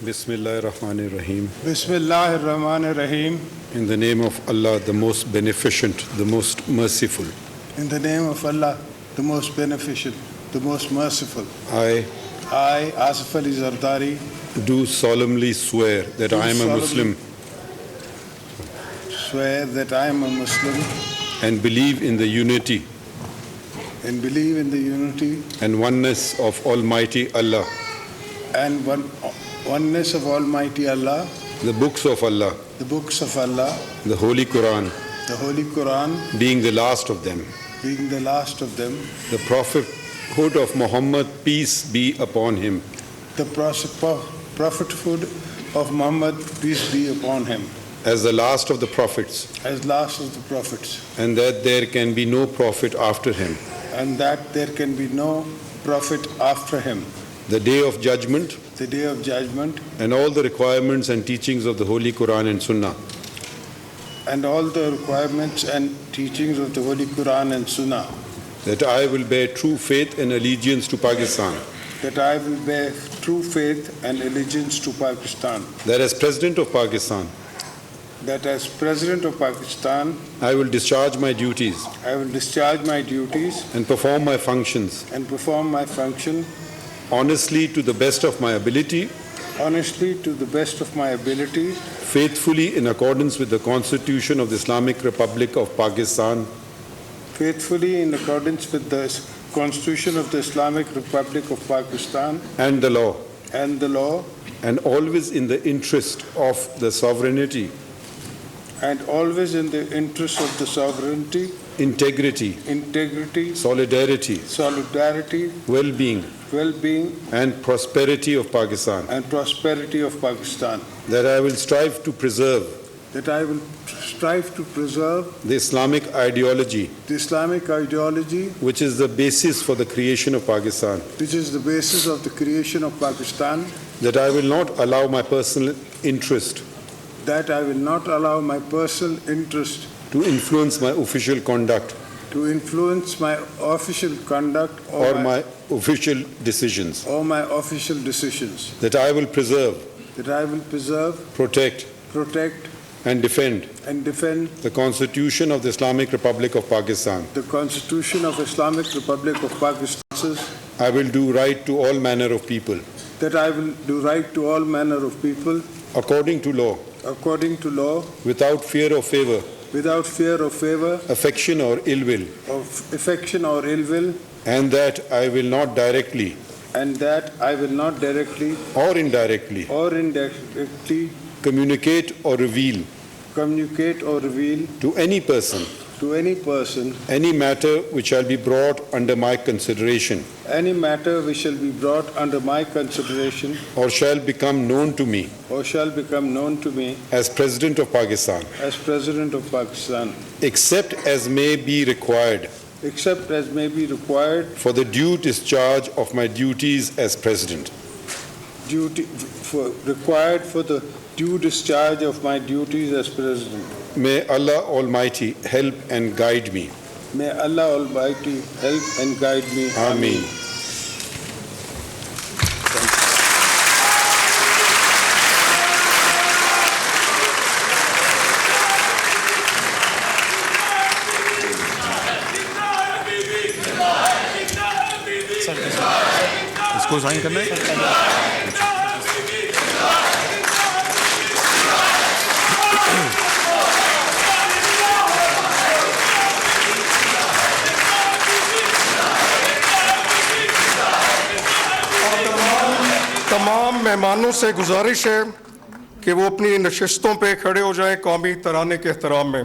Bismillahirrahmanirrahim. Bismillahirrahmanirrahim. In the name of Allah, the most beneficent, the most merciful. In the name of Allah, the most beneficent, the most merciful. I Asif Ali Zardari, do solemnly swear that I am a Muslim swear that I am a Muslim and believe in the unity and believe in the unity and oneness of Almighty Allah, and oneness of Almighty Allah, the books of Allah, the books of Allah, the Holy Quran, the Holy Quran being the last of them, being the last of them, the prophethood of Muhammad, peace be upon him, the prophethood of Muhammad, peace be upon him, as the last of the prophets, as last of the prophets, and that there can be no prophet after him, and that there can be no prophet after him, the day of judgment, the day of judgment, and all the requirements and teachings of the Holy Quran and Sunnah, and all the requirements and teachings of the Holy Quran and Sunnah, that I will bear true faith and allegiance to Pakistan, that I will bear true faith and allegiance to Pakistan, that as President of Pakistan, that as President of Pakistan, I will discharge my duties I will discharge my duties and perform my functions and perform my function honestly to the best of my ability, honestly to the best of my ability, faithfully in accordance with the Constitution of the Islamic Republic of Pakistan, faithfully in accordance with the Constitution of the Islamic Republic of Pakistan and the law, and always in the interest of the sovereignty, and always in the interest of the sovereignty, integrity, solidarity, well-being, and prosperity of Pakistan, that I will strive to preserve the Islamic ideology, which is the basis for the creation of Pakistan, is the basis of the creation of Pakistan, that I will not allow my personal interest to influence my official conduct or my official decisions, that I will preserve, protect, and defend the Constitution of the Islamic Republic of Pakistan. the Constitution of Islamic Republic of Pakistan, I will do right to all manner of people, that I will do right to all manner of people, according to law, without fear or favor, affection or ill will, and that I will not directly or indirectly communicate or reveal to any person any matter which shall be brought under my consideration or shall become known to me as President of Pakistan, except as may be required for the due discharge of my duties as President. For the due discharge of my duties as President. May Allah Almighty help and guide me. May Allah Almighty help and guide me. Ameen. इसको sign करना है। तमाम मेहमानों से गुजारिश है कि वो अपनी नशिस्तों पे खड़े हो जाएं कौमी तराने के एहतराम में।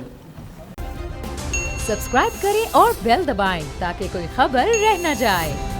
सब्सक्राइब करें और बेल दबाएं ताकि कोई खबर रह न जाए।